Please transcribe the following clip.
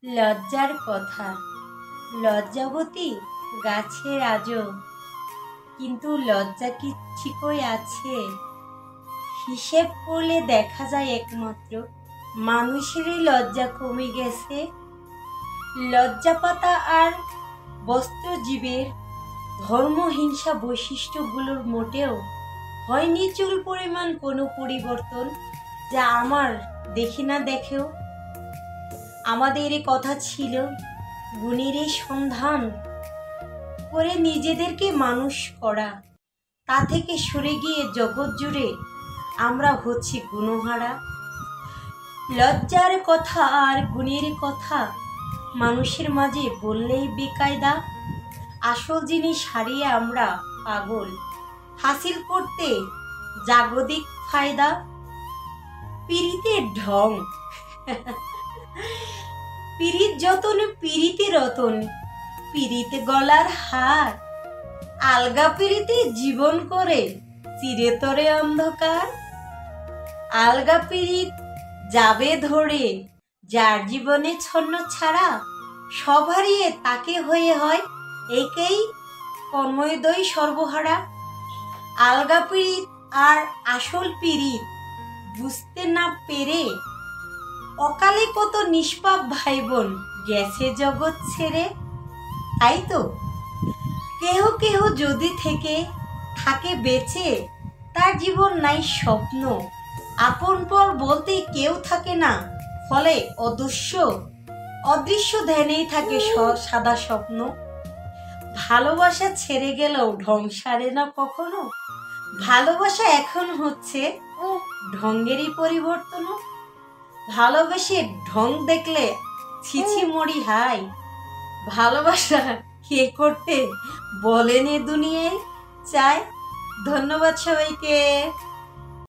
লজ্জার কথা। লজ্জাবতী গাছের আজও, কিন্তু লজ্জা কি ঠিকই আছে? হিসেব করলে দেখা যায় একমাত্র মানুষেরই লজ্জা কমে গেছে। লজ্জাপাতা আর বস্ত্রজীবের ধর্মহিংসা বৈশিষ্ট্যগুলোর মোটেও হয়নি চুল পরিমাণ কোনো পরিবর্তন, যা আমার দেখি না দেখেও। আমাদের কথা ছিল গুণের সন্ধান করে নিজেদেরকে মানুষ করা, তা থেকে সরে গিয়ে জগৎ জুড়ে আমরা হচ্ছি গুণহারা। লজ্জার কথা আর গুণের কথা মানুষের মাঝে বললেই বেকায়দা। আসল জিনিস হারিয়ে আমরা পাগল হাসিল করতে জাগতিক ফায়দা। পীড়িতের ঢং পীড়িত যতন পীড়িতে রতন, পীড়িতে গলার হার, আলগা পীড়িতে জীবন করে চিরেতরে অন্ধকার। আলগা পীড়িত যাবে ধরে যার জীবনে ছন্ন ছাড়া, সব হারিয়ে তাকে হয়ে হয় একেই কর্মোদয় সর্বহারা। আলগা পীড়িত আর আসল পীড়িত বুঝতে না পেরে অকালে কত নিষ্পাপ ভাই বোন গেছে জগৎ ছেড়ে। তাই তো কেহ কেহ যদি থেকে থাকে বেঁচে, তার জীবন নাই স্বপ্ন। আপন পর বলতে কেউ থাকে না, ফলে অদৃশ্য ধ্যানেই থাকে সাদা স্বপ্ন। ভালোবাসা ছেড়ে গেলেও ঢং সারে না কখনো, ভালোবাসা এখন হচ্ছে ঢঙ্গেরই পরিবর্তন। ভালোবেসে ঢং দেখলে ছিছি মরি হাই, ভালোবাসা কে করতে বলেন এ দুনিয়ায় চায়। ধন্যবাদ সবাইকে।